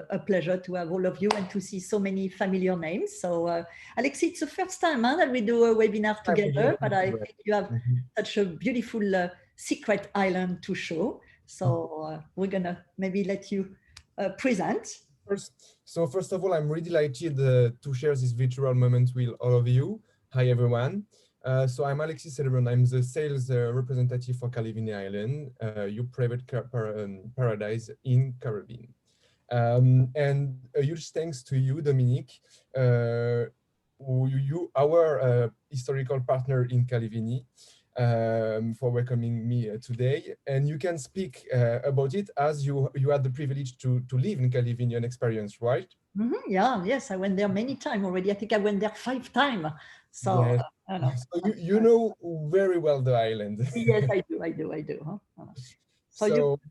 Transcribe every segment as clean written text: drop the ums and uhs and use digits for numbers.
a pleasure to have all of you and to see so many familiar names. So Alexis, it's the first time that we do a webinar together, but I think you have such a beautiful secret island to show. So we're gonna maybe let you present. First of all, I'm really delighted to share this virtual moment with all of you. Hi, everyone. So I'm Alexis Celebrant. I'm the sales representative for Calivini Island, your private paradise in Caribbean. And a huge thanks to you, Dominique, our historical partner in Calivini, for welcoming me today. And you can speak about it as you had the privilege to live in Calivini and experience, right? Yeah, yes, I went there many times already. I think I went there 5 times. So, yes. So you know very well the island. Yes, I do. Huh? So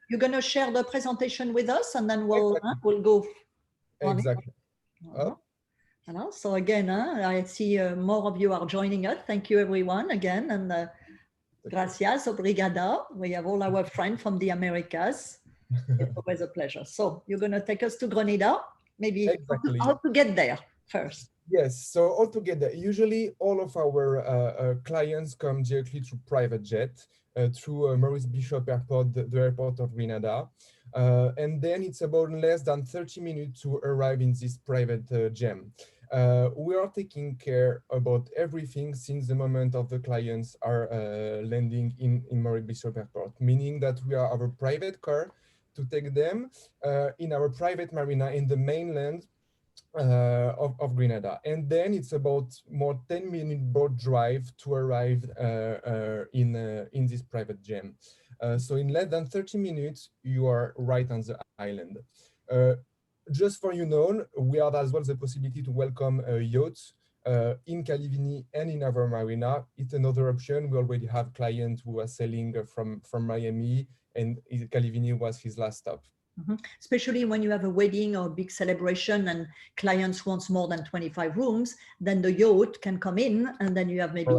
you're going to share the presentation with us, and then we'll go on. Exactly. So again, I see more of you are joining us. Thank you, everyone, again. And gracias, obrigada. We have all our friends from the Americas. It's always a pleasure. So you're going to take us to Grenada, maybe how to get there first. Yes, so altogether, usually all of our clients come directly through private jet, through Maurice Bishop Airport, the airport of Grenada. And then it's about less than 30 minutes to arrive in this private gem. We are taking care about everything since the moment of the clients are landing in Maurice Bishop Airport, meaning that we are our private car to take them in our private marina in the mainland of Grenada. And then it's about more 10-minute boat drive to arrive in this private gem. So in less than 30 minutes, you are right on the island. Just for you know, we have as well the possibility to welcome yachts in Calivini and in our marina. It's another option. We already have clients who are sailing from Miami, and Calivini was his last stop. Especially when you have a wedding or a big celebration and clients wants more than 25 rooms, then the yacht can come in and then you have maybe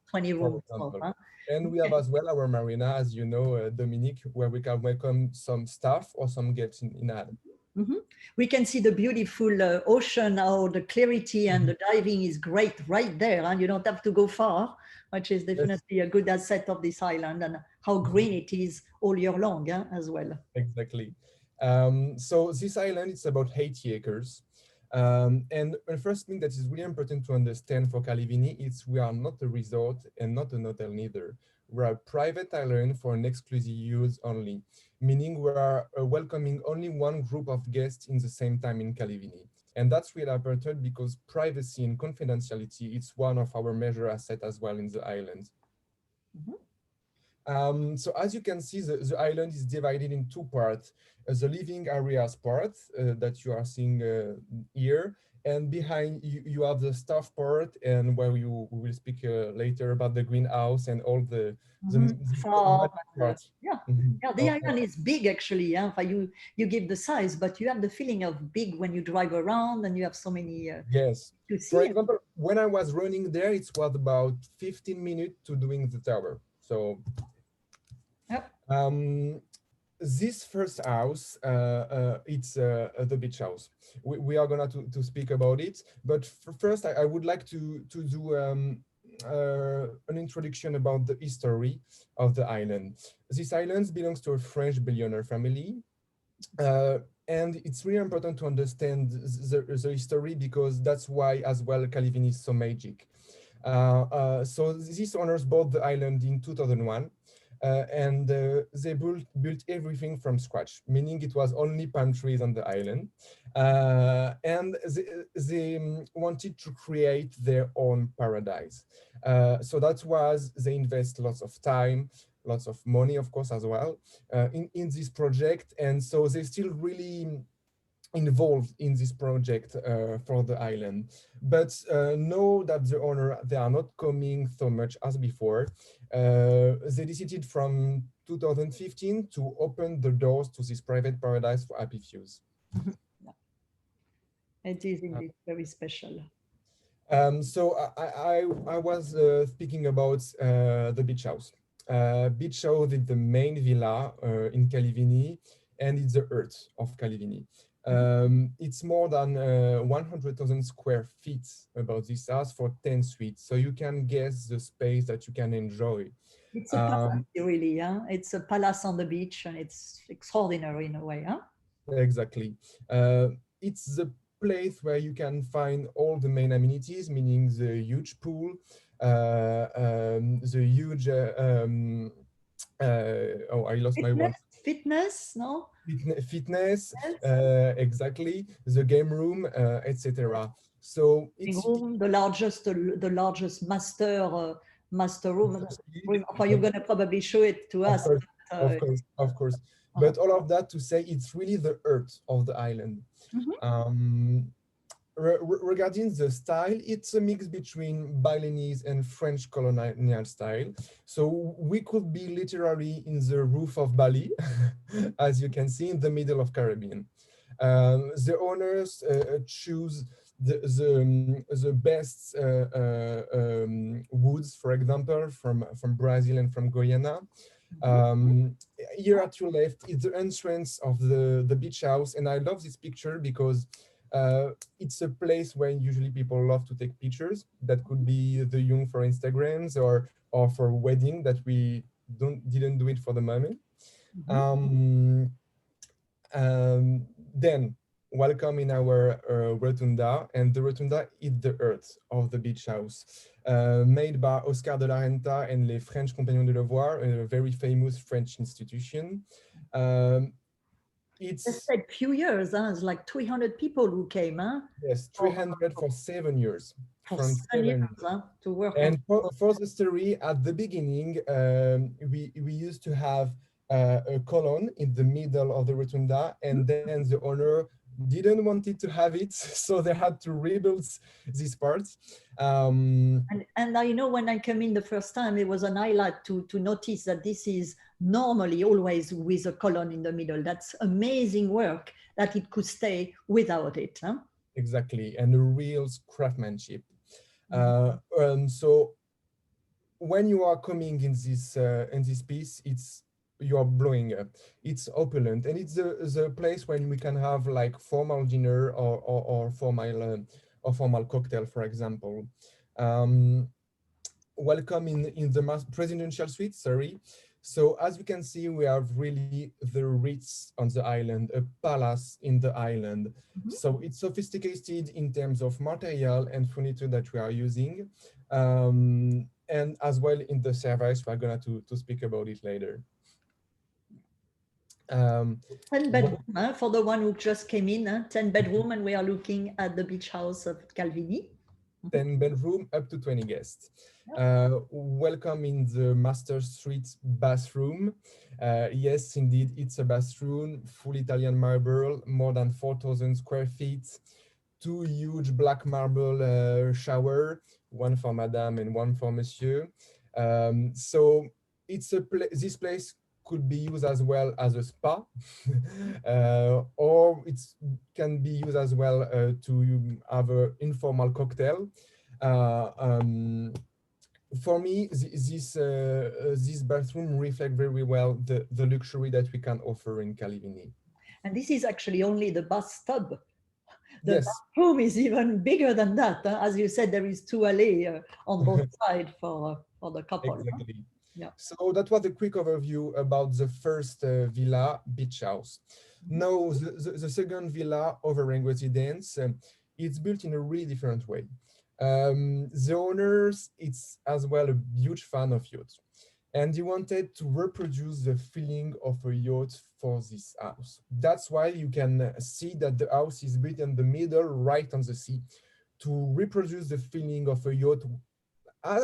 20 rooms. And we have as well our marina, as you know, Dominique, where we can welcome some staff or some guests in ad. We can see the beautiful ocean, how the clarity and the diving is great right there, and you don't have to go far, which is definitely a good asset of this island, and how green it is all year long as well. Exactly. So this island is about 80 acres. And the first thing that is really important to understand for Calivini is we are not a resort and not an hotel neither. We're a private island for an exclusive use only, meaning we are welcoming only one group of guests in the same time in Calivini. And that's really important because privacy and confidentiality is one of our major assets as well in the island. So as you can see, the island is divided in 2 parts. The living areas part that you are seeing here, and behind you have the staff part, and where we will speak later about the greenhouse and all the parts. The island is big actually. You give the size, but you have the feeling of big when you drive around and you have so many yes. to see. For example, when I was running there, it was about 15 minutes to doing the tower. So this first house, it's the beach house. We are gonna to speak about it, but first I would like to do an introduction about the history of the island. This island belongs to a French billionaire family, and it's really important to understand the history because that's why as well Calivini is so magic. So these owners bought the island in 2001. And they built everything from scratch, meaning it was only palm trees on the island. And they wanted to create their own paradise. So that was, they invest lots of time, lots of money, of course, as well, in this project. And so they still really involved in this project for the island, but know that the owner, they are not coming so much as before. They decided from 2015 to open the doors to this private paradise for happy views. It is indeed very special. So I was speaking about the beach house. Beach house is the main villa in Calivini, and it's the heart of Calivini. It's more than 100,000 square feet about this house for 10 suites. So you can guess the space that you can enjoy. It's a palace, really, huh? It's a palace on the beach, and it's extraordinary in a way, huh? Exactly. It's the place where you can find all the main amenities, meaning the huge pool, the huge, oh, I lost my Fitness, words. fitness, no? Fitness, Yes. exactly, the game room, etc. So it's Room, the largest master room. suite, Well, you're going to probably show it to of us. course, But, of course, of course. uh-huh. But all of that to say, it's really the earth of the island. Mhm. Um, Regarding the style, it's a mix between Balinese and French colonial style. So we could be literally in the roof of Bali, as you can see, in the middle of Caribbean. The owners choose the best woods, for example, from Brazil and from Guyana. Um, Here at your left is the entrance of the beach house, and I love this picture because it's a place where usually people love to take pictures. That could be the young for Instagrams or for wedding that we didn't do it for the moment. Mhm. Um, then welcome in our rotunda, and the rotunda is the earth of the beach house, made by Oscar de la Renta and les French Compagnons de Devoir, a very famous French institution. Um, Just it's said few years, huh? It's like 300 people who came, huh? yes, For, 300 for 7 years, for from 7 years, 7 years. huh? To work on. And for the story, at the beginning, we used to have a column in the middle of the rotunda, and then the owner didn't want it to have it, so they had to rebuild these parts. Um, And I know when I came in the first time, it was an highlight to notice that this is normally always with a column in the middle. That's amazing work that it could stay without it. Huh? exactly, and a real craftsmanship. Mhm. So when you are coming in this piece, it's you are blowing up. It's opulent, and it's the place when we can have like formal dinner or formal cocktail, for example. Um, Welcome in the presidential suite. Sorry. So as you can see, we have really the Ritz on the island, a palace in the island. Mhm. So it's sophisticated in terms of material and furniture that we are using, and as well in the service. We're gonna to speak about it later. Um, 10 what bedroom, huh? For the one who just came in, huh? 10 bedroom, and we are looking at the beach house of Calvini. 10 bedroom up to 20 guests. Welcome in the master suite bathroom. Yes, indeed, it's a bathroom, full Italian marble, more than 4,000 square feet, two huge black marble shower, one for madame and one for monsieur. So it's this place could be used as well as a spa, or it can be used as well to have an informal cocktail. Uh, um, for me, this bathroom reflect very well the luxury that we can offer in Calivini. And this is actually only the bathtub. The Yes, bathroom is even bigger than that. Huh? As you said, there is two alley on both sides for the couple. Huh? exactly. Yeah. So that was a quick overview about the first villa, beach house. Mhm. Now, the second villa, Overhang Residence, it's built in a really different way. The owners, it's as well a huge fan of yachts. And he wanted to reproduce the feeling of a yacht for this house. That's why you can see that the house is built in the middle, right on the sea, to reproduce the feeling of a yacht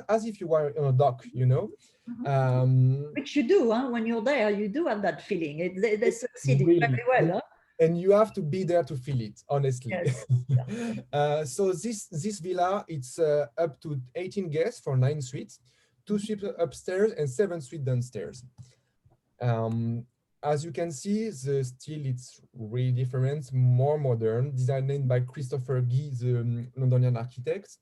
as if you were on a dock, you know? Mhm. Um, Which you do, huh? When you're there, you do have that feeling. They succeeded really. very well. Huh? And you have to be there to feel it, honestly. Yes. Yeah. So this villa, it's up to 18 guests for 9 suites, two suites upstairs and 7 suites downstairs. Um, as you can see, the style it's really different, more modern, designed by Christopher Guy, the Londonian architect.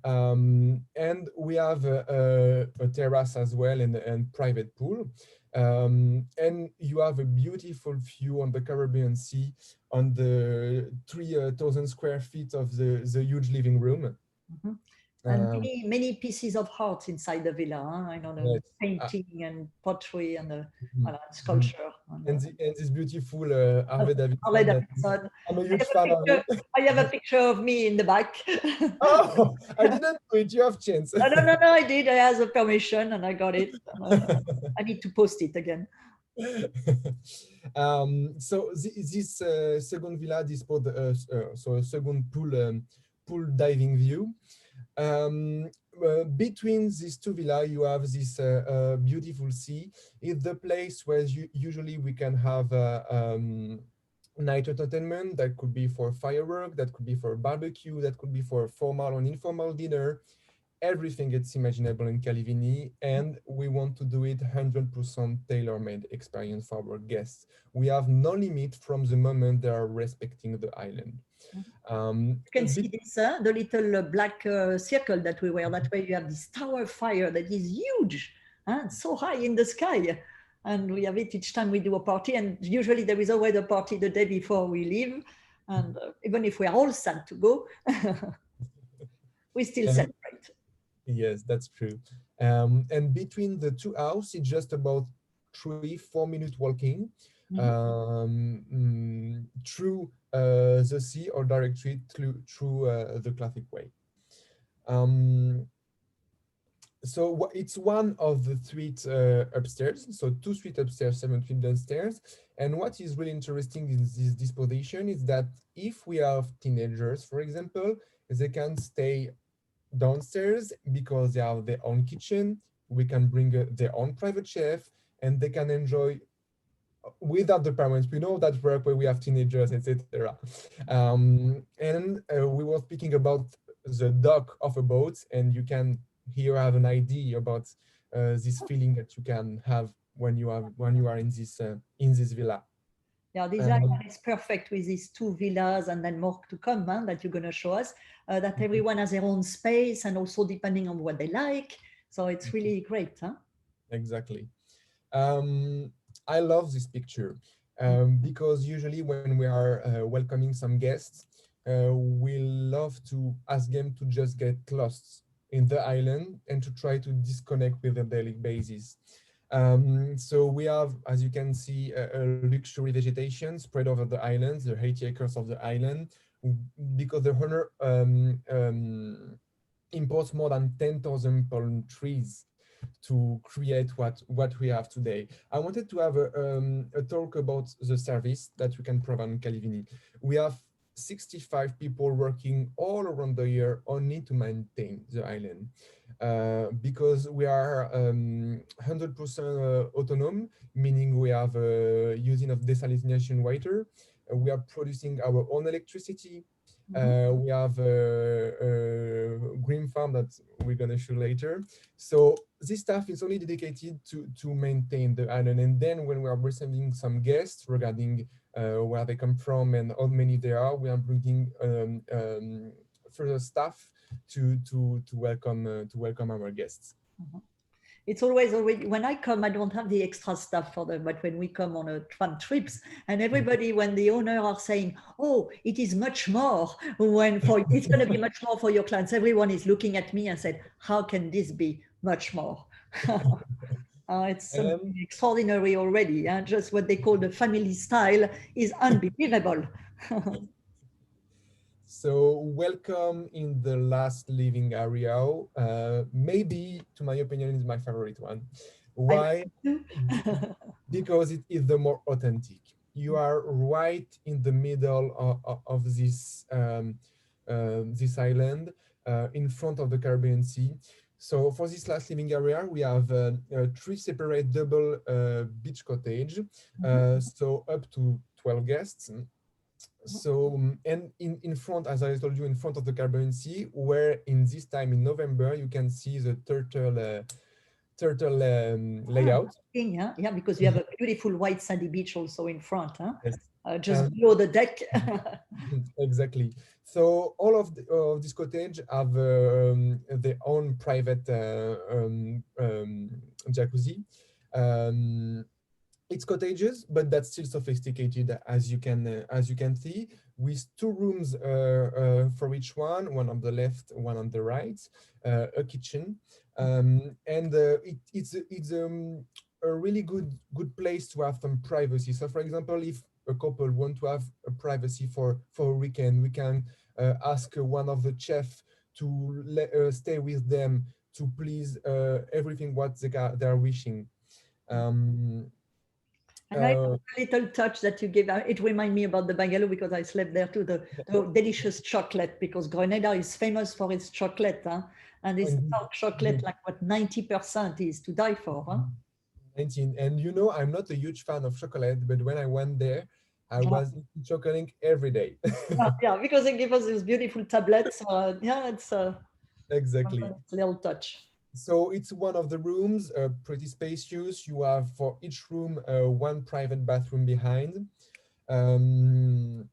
And we have a terrace as well and private pool. And you have a beautiful view on the Caribbean Sea, on the 3,000 square feet of the huge living room. Mhm. And Um, many pieces of art inside the villa. Huh? I know the yes. uh, painting and pottery and the mhm, mhm. sculpture. And this beautiful Harvey Harley Davidson that Davidson. I'm a I huge have a fan of picture. it. I have a picture of me in the back. Oh, I didn't do it. You have chance. No, I did. I asked the permission and I got it. I need to post it again. So this second villa dispose so a second pool diving view. Um, Between these two villas, you have this beautiful sea. It's the place where usually we can have night entertainment. That could be for firework, that could be for barbecue, that could be for formal or informal dinner. Everything it's imaginable in Calivini, and we want to do it 100% tailor-made experience for our guests. We have no limit from the moment they are respecting the island. You can see this, the little black circle that we wear. That way you have this tower fire that is huge, so high in the sky. And we have it each time we do a party. And usually there is always a party the day before we leave. And even if we are all sad to go, we still And celebrate. yes, that's true. And between the two houses, it's just about 3-4 minute walking Mhm. through the sea or directly through the classic way. Um, so it's one of the suites upstairs. So two suites upstairs, 7 feet downstairs. And what is really interesting in this disposition is that if we have teenagers, for example, they can stay downstairs because they have their own kitchen. We can bring their own private chef, and they can enjoy without the parents. We know that work where we have teenagers, etc. And we were speaking about the dock of a boat, and you can here have an idea about this feeling that you can have when you are in this villa. Yeah, this Um, island is perfect with these two villas and then more to come, that you're going to show us, that everyone has their own space and also depending on what they like. So it's really great. Huh? exactly. Um, I love this picture because usually when we are welcoming some guests, we love to ask them to just get lost in the island and to try to disconnect with the daily basis. So we have, as you can see, a luxury vegetation spread over the islands, the 80 acres of the island, because the owner imports more than 10,000 palm trees to create what we have today. I wanted to have a talk about the service that we can provide in Calivini. We have 65 people working all around the year only to maintain the island because we are 100% autonomous, meaning we have a using of desalination water. We are producing our own electricity. We have a green farm that we're going to show later. So this staff is only dedicated to maintain the island. And then when we are receiving some guests regarding where they come from and how many there are, we are bringing further staff to welcome our guests. It's always already when I come, I don't have the extra stuff for them, but when we come on a fun trips, and everybody, when the owner are saying, "Oh, it is much more," when for it's going to be much more for your clients, everyone is looking at me and said, "How can this be much more?" It's something And extraordinary already. Just what they call the family style is unbelievable. so welcome in the last living area. Maybe, to my opinion, is my favorite one. I like Why? it too. Because it is the more authentic. You are right in the middle of this island, in front of the Caribbean Sea. So for this last living area, we have three separate double beach cottage, so up to 12 guests. So and in front, as I told you, in front of the Caribbean Sea, where in this time in November you can see the turtle layout. Yeah, yeah, because you have a beautiful white sandy beach also in front, Yes. just below the deck. Exactly. So all of this cottage have their own private jacuzzi. Um, it's cottages, but that's still sophisticated, as you can see, with two rooms for each one on the left, one on the right, a kitchen, and it's a really good place to have some privacy. So, for example, if a couple want to have a privacy for a weekend, we can ask one of the chefs to stay with them to please everything what they are wishing. Um, And I love the little touch that you give. It reminds me about the bungalow because I slept there too. The delicious chocolate, because Grenada is famous for its chocolate, huh? And this dark chocolate, like what 90% is to die for, huh? 19. And I'm not a huge fan of chocolate, but when I went there, I Yeah. was eating chocolate every day. Yeah, because they give us these beautiful tablets. Yeah, it's a Exactly. little touch. So it's one of the rooms, pretty spacious. You have for each room one private bathroom behind. Um,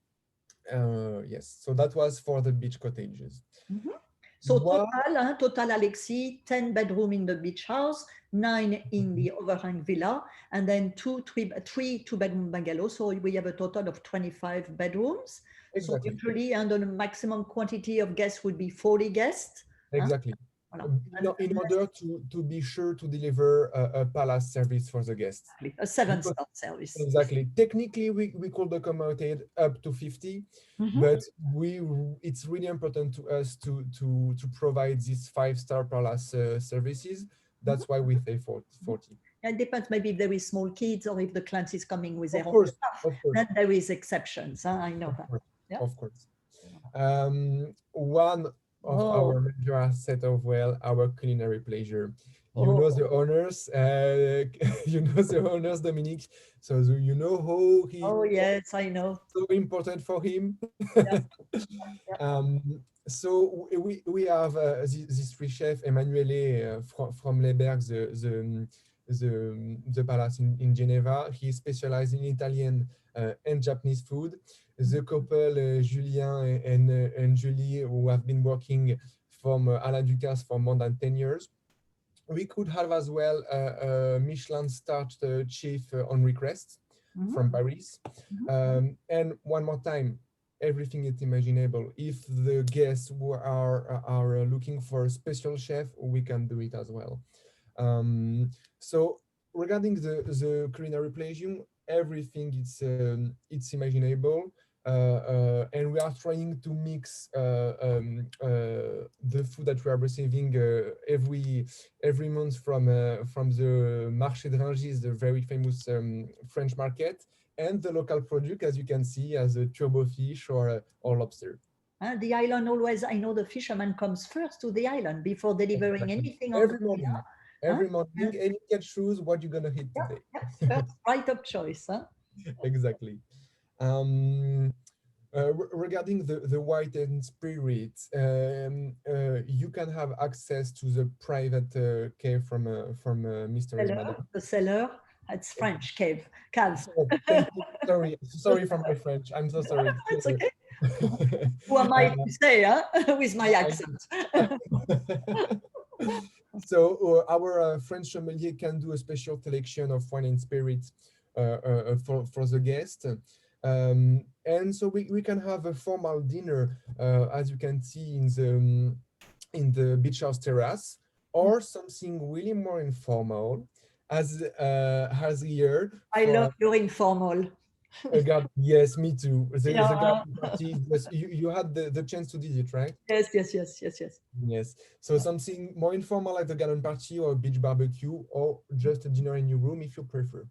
yes, so that was for the beach cottages. So What? total, Alexis, 10 bedroom in the beach house, 9 in the overhang villa, and then three two-bedroom bungalows. So we have a total of 25 bedrooms. So Exactly. usually, and the maximum quantity of guests would be 40 guests. Huh? Exactly. Voilà. In order to be sure to deliver a palace service for the guests. A 7-star service. Exactly. Technically, we could accommodate up to 50, but it's really important to us to provide these 5-star palace services. That's why we say 40. It depends, maybe if there is small kids or if the clans is coming with their Of own course, stuff, of course, then there is exceptions. Huh? I know of that. course, Yeah. of course. One of Oh, our major asset of our culinary pleasure. You oh, know the owners, the owners, Dominique. So you know how oh, yes, I know. so important for him. Yeah, yeah. So we have this three chef Emanuele from Leberg, the palace in Geneva. He specialized in Italian and Japanese food. The couple Julien and Julie, who have been working from Alain Ducasse for more than 10 years. We could have as well a Michelin starred chef on request from Paris. And one more time, everything is imaginable. If the guests who are looking for a special chef, we can do it as well. So regarding the culinary pleasure, everything it's imaginable. And we are trying to mix the food that we are receiving every month from the Marché de Rungis, the very famous French market, and the local product, as you can see, as a turbo fish or lobster. The island always, I know the fisherman comes first to the island before delivering Exactly. anything on the Every morning, huh? every morning, and you can choose what you're gonna eat Yeah, today. yeah, first right up choice. Huh? Exactly. Um, Regarding the white and spirit, you can have access to the private cave from Mr. Ismail. The cellar, it's French cave, cave. Oh, thank you. Sorry for my French. I'm so sorry. It's okay. Who am I to say, huh? With my accent? So our French sommelier can do a special selection of wine and spirits for the guest. And so we can have a formal dinner, as you can see in the beach house terrace, or something really more informal, as here I love for your informal. a garden. Yes, me too. Yeah. The garden party. Yes, you had the chance to do it, right? Yes, yes, yes, yes, yes. Yes. So something more informal like the garden party or beach barbecue, or just a dinner in your room if you prefer.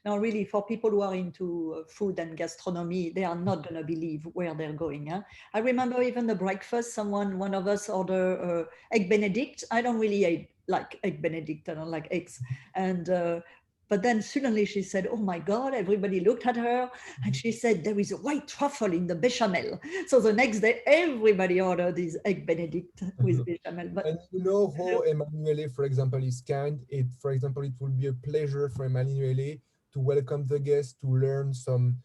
Now, really, for people who are into food and gastronomy, they are not going to believe where they're going. Huh? I remember even the breakfast, one of us ordered egg Benedict. I don't really like egg Benedict. I don't like eggs. And but then suddenly she said, "Oh my God!" Everybody looked at her, and she said, "There is a white truffle in the bechamel." So the next day, everybody ordered this egg Benedict with bechamel. But And you know how Emanuele, for example, is kind. For example, it will be a pleasure for Emanuele to welcome the guests to learn some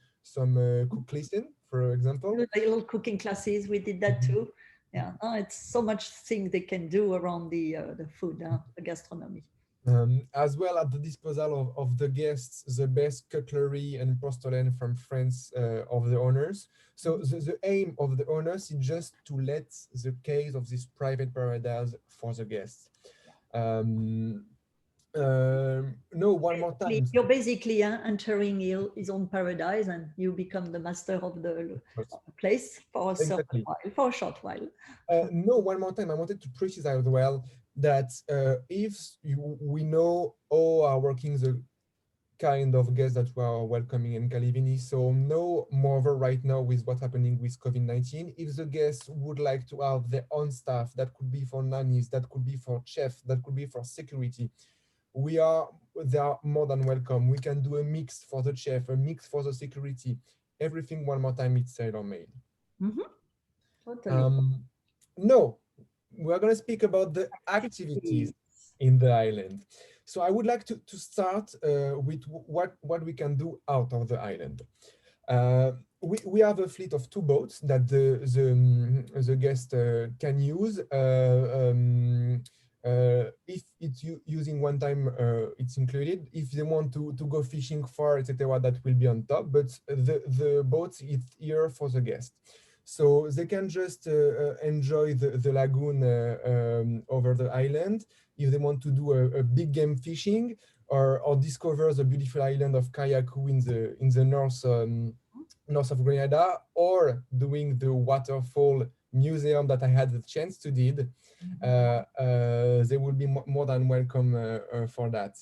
cook lesson, for example. little cooking classes, we did that too. Yeah, it's so much thing they can do around the food, the gastronomy. As well at the disposal of the guests, the best cutlery and porcelain from France of the owners. So the aim of the owners is just to let the case of this private paradise for the guests. Um, no, one more time. You're basically entering his own paradise, and you become the master of the place for a certain Exactly. while, for a short while. No, one more time. I wanted to precise as well that if we know all are working the kind of guests that we are welcoming in Calivini. So no, moreover, right now with what's happening with COVID-19, if the guests would like to have their own staff, that could be for nannies, that could be for chef, that could be for security, they are more than welcome. We can do a mix for the chef, a mix for the security. Everything one more time, it's tailor-made. Totally. No, we're going to speak about the activities in the island. So I would like to start with what we can do out of the island. We have a fleet of 2 boats that the guest can use. If it's using one time, it's included. If they want to go fishing far, etc., that will be on top. But the boats, it's here for the guest. So they can just enjoy the lagoon over the island. If they want to do a big game fishing or discover the beautiful island of Kayaku in the north of Grenada, or doing the waterfall museum that I had the chance to did, they will be more than welcome for that.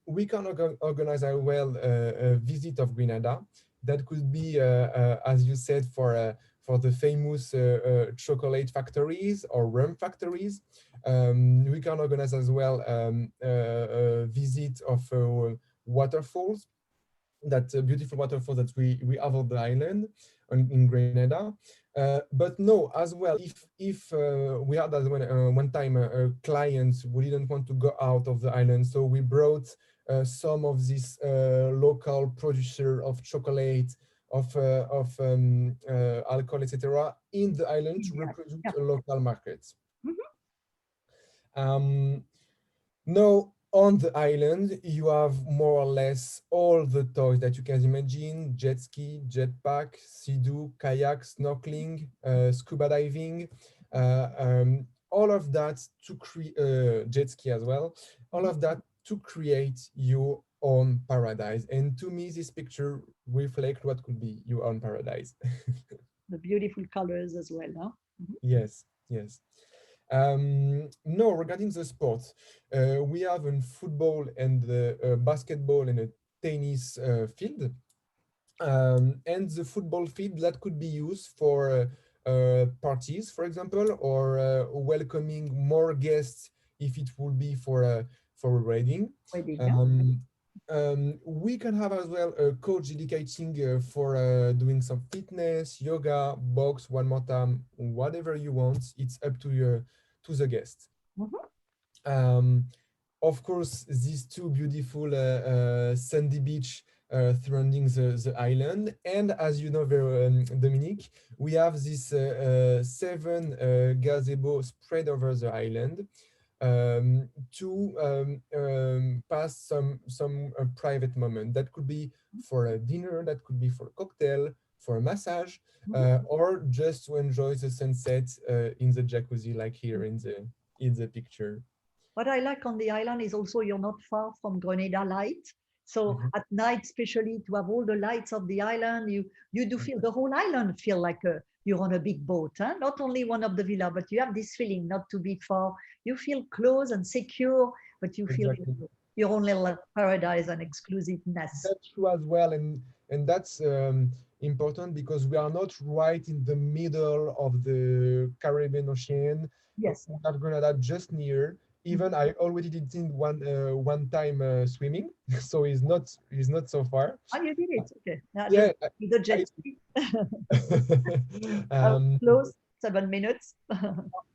We can organize as well a visit of Grenada. That could be, as you said, for the famous chocolate factories or rum factories. We can organize as well a visit of waterfalls, that beautiful waterfall that we have on the island in Grenada. But no, as well, if we had as well one time clients who didn't want to go out of the island, so we brought some of this local producer of chocolate, of alcohol, etc., in the island to represent a local market. Now, on the island, you have more or less all the toys that you can imagine: jet ski, jetpack, sea-doo, kayak, snorkeling, scuba diving, all of that to create jet ski as well, all of that to create your own paradise. And to me, this picture reflects what could be your own paradise. The beautiful colors as well, huh? Yes, yes. No, regarding the sports, we have a football and basketball and a tennis field. And the football field that could be used for parties, for example, or welcoming more guests if it would be for a wedding. Wedding, We can have as well a coach dedicating for doing some fitness, yoga, box, one more time, whatever you want. It's up to the guest. Of course, these 2 beautiful sandy beach surrounding the island. And as you know, Dominique, we have this 7 gazebo spread over the island to pass some private moment. That could be for a dinner, that could be for a cocktail, for a massage, or just to enjoy the sunset in the jacuzzi, like here in the picture. What I like on the island is also you're not far from Grenada light. So at night, especially to have all the lights of the island, you do feel the whole island feel like you're on a big boat, huh? Not only one of the villa, but you have this feeling not to be far. You feel close and secure, but you feel Exactly. your own little paradise and exclusiveness. That's true as well, and that's important because we are not right in the middle of the Caribbean Ocean. Yes. We have Grenada just near. Even I already did one time swimming, so it's not so far. Oh, you did it. Okay. Yeah, The jet ski. um, Close, 7 minutes.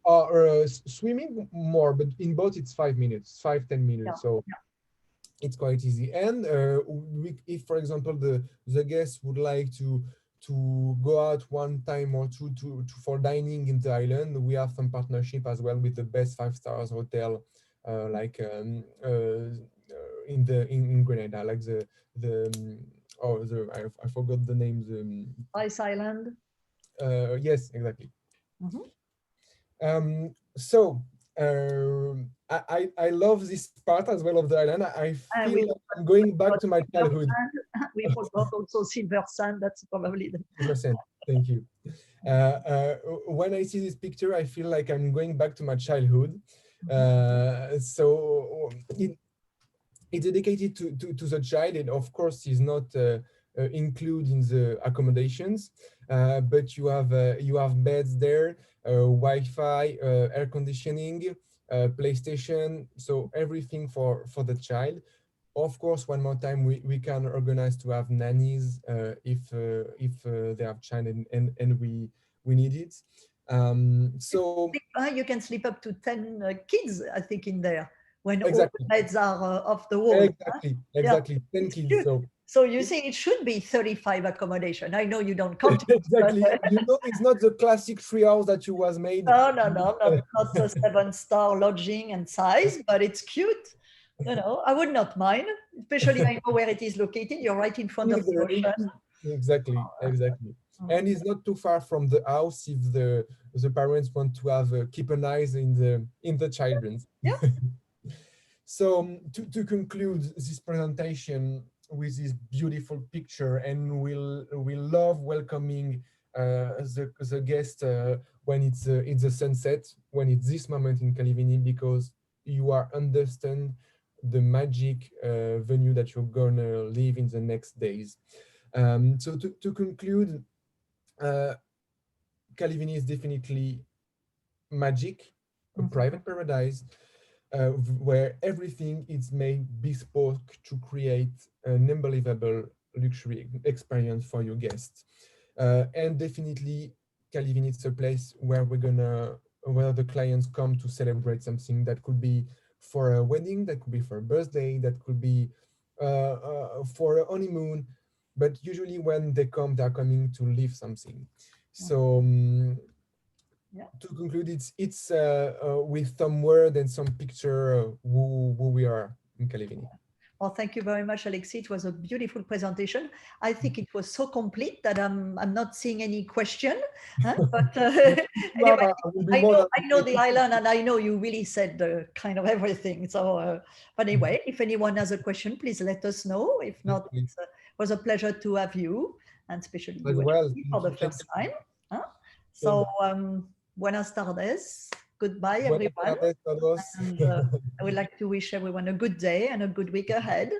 or swimming more, but in boat it's 5 minutes, 5-10 minutes. Yeah. So it's quite easy. And if, for example, the guests would like to go out one time or two for dining in the island, we have some partnership as well with the best 5 stars hotel like in Grenada, like I forgot the names. Rice Island. Yes, exactly. Mhm. So I love this part as well of the island. I And feel like I'm going back to my Silver childhood. Sand. We forgot also Silver Sand. That's probably the 100%. Thank you. When I see this picture, I feel like I'm going back to my childhood. So it's dedicated to the child, and of course is not included in the accommodations, but you have beds there, Wi-Fi, air conditioning, PlayStation, so everything for the child. Of course, one more time, we can organize to have nannies if they have child, and we need it. So You can sleep up to 10 kids, I think, in there when all the exactly, beds are off the wall. Yeah, exactly 10 it's kids. cute. So So you see, it should be 35 accommodation. I know you don't count it, but exactly, it's not the classic 3 hours that you was made. no, not a 7-star lodging and size, but it's cute. I would not mind, especially I know where it is located. You're right in front of the ocean. Exactly, exactly. And it's not too far from the house if the parents want to have keep an eye in the children. Yeah. So to conclude this presentation with this beautiful picture, and we'll love welcoming the guest when it's the sunset, when it's this moment in Calivini, because you are understand the magic venue that you're gonna live in the next days. So to conclude, Calivini is definitely magic, a private paradise where everything is made bespoke to create an unbelievable luxury experience for your guests. And definitely, Calivini is a place where the clients come to celebrate something that could be for a wedding, that could be for a birthday, that could be for a honeymoon. But usually, when they come, they're coming to live something. So to conclude, it's with some word and some picture who we are in Calivini. Well, thank you very much, Alexis. It was a beautiful presentation. I think it was so complete that I'm not seeing any question. But anyway, I know the island, and I know you really said kind of everything. So, but anyway, if anyone has a question, please let us know. If not, it was a pleasure to have you, and especially As you well, for the first time. So, buenas tardes. Goodbye, everyone. And I would like to wish everyone a good day and a good week ahead.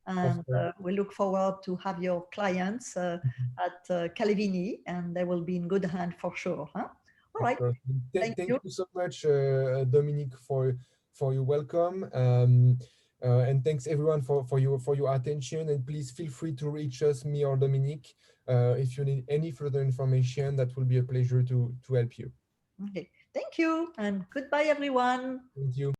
And we look forward to have your clients at Calivini, and they will be in good hand for sure. All right. Thank you so much, Dominique, for your welcome. And thanks everyone for your attention. And please feel free to reach us, me or Dominique, if you need any further information. That will be a pleasure to help you. Okay. Thank you, and goodbye, everyone. Thank you.